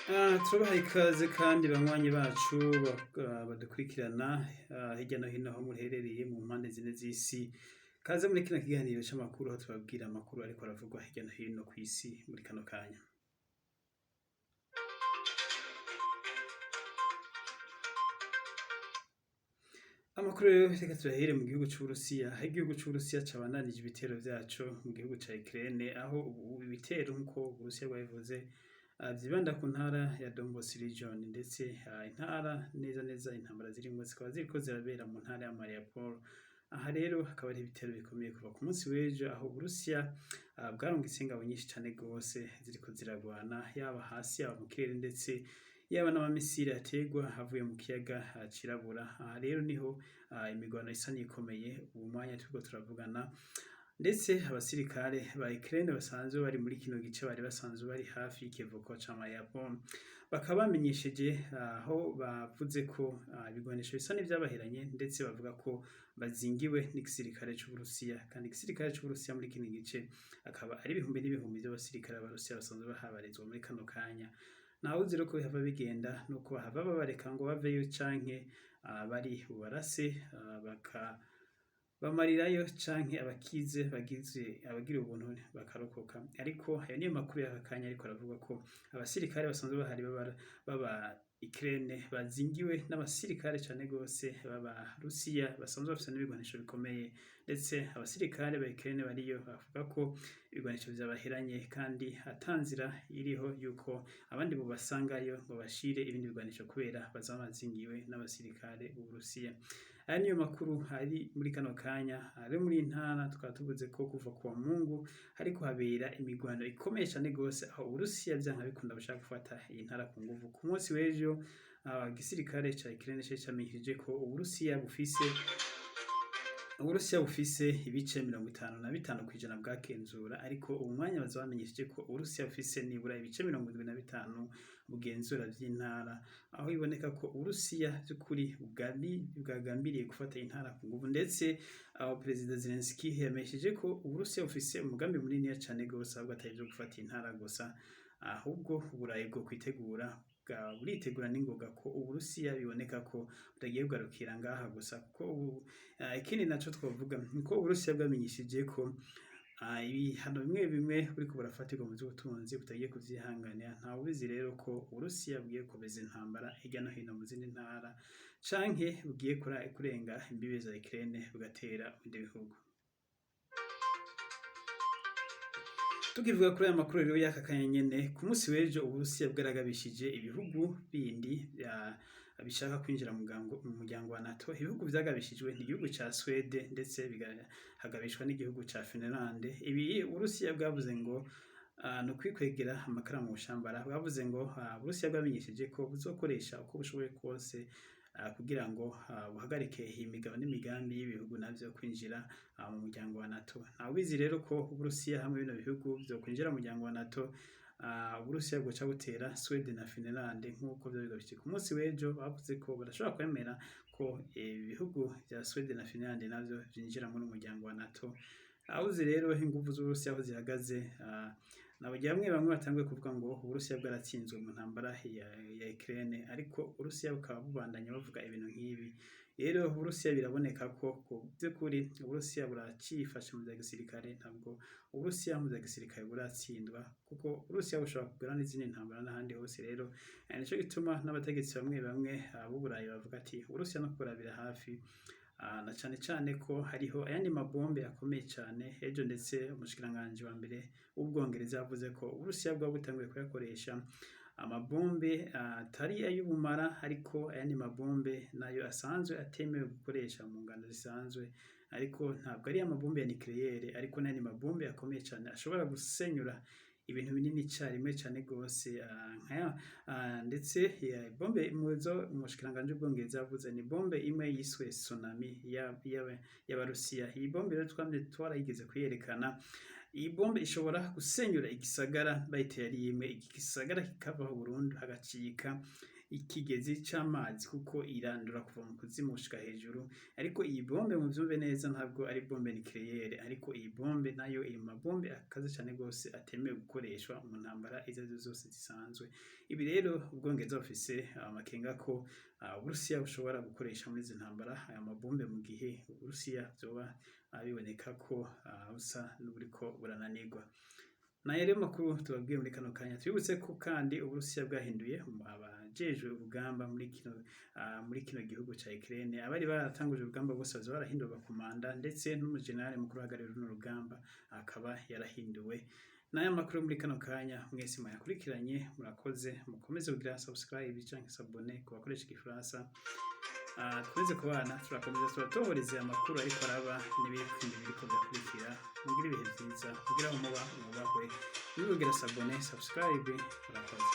Turabaha ikaze kandi banywanyi bacu badukurikirana hirya no hino aho muherereye mu mpande zine z'isi. Kaze muri kino kiganiro c'amakuru aho tubabwira amakuru ariko aravugwa hirya no hino kw'isi muri kano kanya. Amakuru rero reka tuyahere mu gihugu c'Uburusiya, aho igihugu c'Uburusiya cabandanije ibitero vyaco mu gihugu ca Ukraine, aho ubu ibitero nkuko Uburusiya bwabivuze vyibanda ku ntara ya Donbas region, ndetse intara neza intambara zirimwo zikaba ziriko zirabera mu ntara ya Mariupol. Aha rero hakaba ari ibitero bikomeye kuva ku munsi w'ejo, aho Uburusiya bwarungitse ingabo nyinshi cane gose ziriko ziragwana yaba hasi yaba mu kirere, ndetse yaba n'amamisiri ategwa havuye mu kiyaga cirabura. Aha rero niho imigwano isa n'iyikomeye ubu mwanya turiko turavugana, ndetse abasirikare ba Ukraine basanzwe bari muri kino gice bari basanzwe bari hafi y'ikivuko ca Mariupol, bakaba bamenyesheje aho bavuze ko ibigwanisho bisa n'ivyabaheranye, ndetse bavuga ko bazingiwe n'igisirikare c'Uburusiya, kandi igisirikare c'Uburusiya muri kino gice akaba ari ibihumbi n'ibihumbi vy'abasirikare b'Abarusiya basanzwe bahabarizwa muri kano kanya. Ntawuzi rero ko bihava bigenda nuko bahava babareka ngo baveyo canke bari bubarase bamarirayo canke abagira ubuntu bakarokoka. Ariko ayo niyo makuru y'aka kanya ariko aravuga ko abasirikare basanzwe bahari baba Ukraine bazingiwe n'abasirikare cane gose b'Abarusiya basanzwe bafise n'ibigwanisho bikomeye, ndetse abasirikare ba Ukraine bariyo bavuga ko ibigwanisho vyabaheranye kandi atanzira iriho yuko abandi bobasangayo ngo bashire ibindi bigwanisho kubera bazaba bazingiwe n'abasirikare b'Uburusiya. Aya niyo makuru ari muri kano kanya ari muri ntara. Tukaba tuvuze ko kuva kuwa Mungu hariko habera imigwano ikomeye cane gose, aho Uburusiya vyanka bikunda bushaka gufata iyi ntara ku nguvu. Ku munsi w'ejo igisirikare ca Ukraine camenyesheje ko Uburusiya bufise ibice 55% bwakenzura, ariko ubu mwanya baza bamenyesheje ko Uburusiya bufise nibura ibice 75 bugenzura vy'intara, aho biboneka ko Uburusiya vy'ukuri bwagambiriye gufata intara ku nguvu. Ndetse aho Perezida Zelensky yamenyesheje ko Uburusiya bufise umugambi muniniya cane gose, ahubwo atari ivyo gufata intara gusa, ahubwo Uburayi bwo kwitegura buritegura n'ingoga ko Uburusiya biboneka ko butagiye kugarukira ngaha gusa, kuko ubu ikindi naco twovuga niko Uburusiya bwamenyesheje ko ibihano bimwe buriko burafatirwa mu vy'ubutunzi butagiye kuvyihanganira. Ntawubizi rero ko Uburusiya bugiye gukomeza intambara hirya no hino mu zindi ntara, canke bugiye kurenga imbibe za Ukraine bugatera ibindi bihugu. Tukivuga kuri aya makuru rero y'aka kanya nyene, ku munsi w'ejo Uburusiya bwaragabishije ibihugu bindi bishaka kwinjira mu muryango wa NATO. Ibihugu vyagabishijwe n'igihugu ca Swede, ndetse hagabishwa n'igihugu ca Finland. Ibi Uburusiya bwavuze ngo no kwikwegera amakara mu bushambara. Bwavuze ngo Uburusiya bwamenyesheje ko buzokoresha uko bushoboye kose kugira ngo buhagarike imigabo n'imigambi y'ibihugu navyo kwinjira mu muryango wa NATO. Ntawubizi rero ko Uburusiya hamwe bino bihugu vyo kwinjira mu muryango wa NATO, Uburusiya bwoca butera Sweden na Finland nk'uko vyabigabishije ku munsi w'ejo. Bavuze ko badashobora kwemera ko ibihugu vya Sweden na Finland navyo vyinjira muri umuryango wa NATO. Ntawuzi rero inguvu z'Uburusiya aho zihagaze. Nabagira bamwe batanguye kuvuga ngo Uburusiya bwaratsinzwe mu ntambara ya Ukraine, ariko Uburusiya bukaba bubandanya bavuga ibintu nk'ibi. Rero Uburusiya biraboneka ko vy'ukuri Uburusiya buracifashe mu vya gisirikare, ntabwo Uburusiya mu vya gisirikare buratsindwa, kuko Uburusiya bushobora kugura n'izindi ntambara n'ahandi hose. Rero nico gituma n'abategetsi bamwe b'Uburayi bavuga ati Uburusiya no kurabira hafi, na cane ko hariho ayandi mabombe akomeye cane. Ejo ndetse umushikiranganji wa mbere w'Ubwongereza yavuze ko Uburusiya bwaba butanguye kuyakoresha amabombe atari ay'ubumara, ariko ayandi mabombe nayo asanzwe atemewe gukoresha mu ngano zisanzwe, ariko ntabwo ari amabombe ya nucleaire, ariko n'ayandi mabombe akomeye cane ashobora gusenyura ibintu binini carimwe cane gose. Ndetse bombe muzo umushikiranganji w'Ubwongereza yavuze ni bombe imwe yiswe tsunami y'Abarusiya. Iyi bombe rero twarayigeze kuyerekana. Iyi bombe ishobora gusenyura igisagara bayiteye ari imwe, igisagara kikavaho burundu hagacika ikigezi c'amazi kuko irandura kuva mu kuzimu gushika hejuru, ariko iyi bombe muvyumve neza ntabwo ari bombe nucléaire, ariko iyi bombe nayo iri mu mabombe akaze cane gose atemewe gukoreshwa mu ntambara izo arizo zose zisanzwe. Ibi rero Ubwongereza bufise amakenga ko Uburusiya bushobora gukoresha muri izi ntambara aya mabombe mu gihe Uburusiya vyoba biboneka ko busa n'uburiko burananirwa. Nayo rero makuru tubabwiye muri kano kanya twibutse ko kandi Uburusiya bwahinduye abajejwe urugamba muri kino gihugu ca Ukraine, abari baratanguje urugamba bose baza barahindurwa komanda, ndetse n'umujenerali mukuru uhagarariye runo rugamba akaba yarahinduwe. N'aya makuru muri kano kanya mwese mwayakurikiranye, murakoze, mukomeze kugira subscribe canke s'abonner ku bakoresha igifaransa. Tweze kubana turakomeza turatohoreze amakuru ariko araba n'ibindi biriko byakurikira. Mugire ibihe vyiza, kugira ngo mubahwe, nimugira s'abonner, subscribe, murakoze.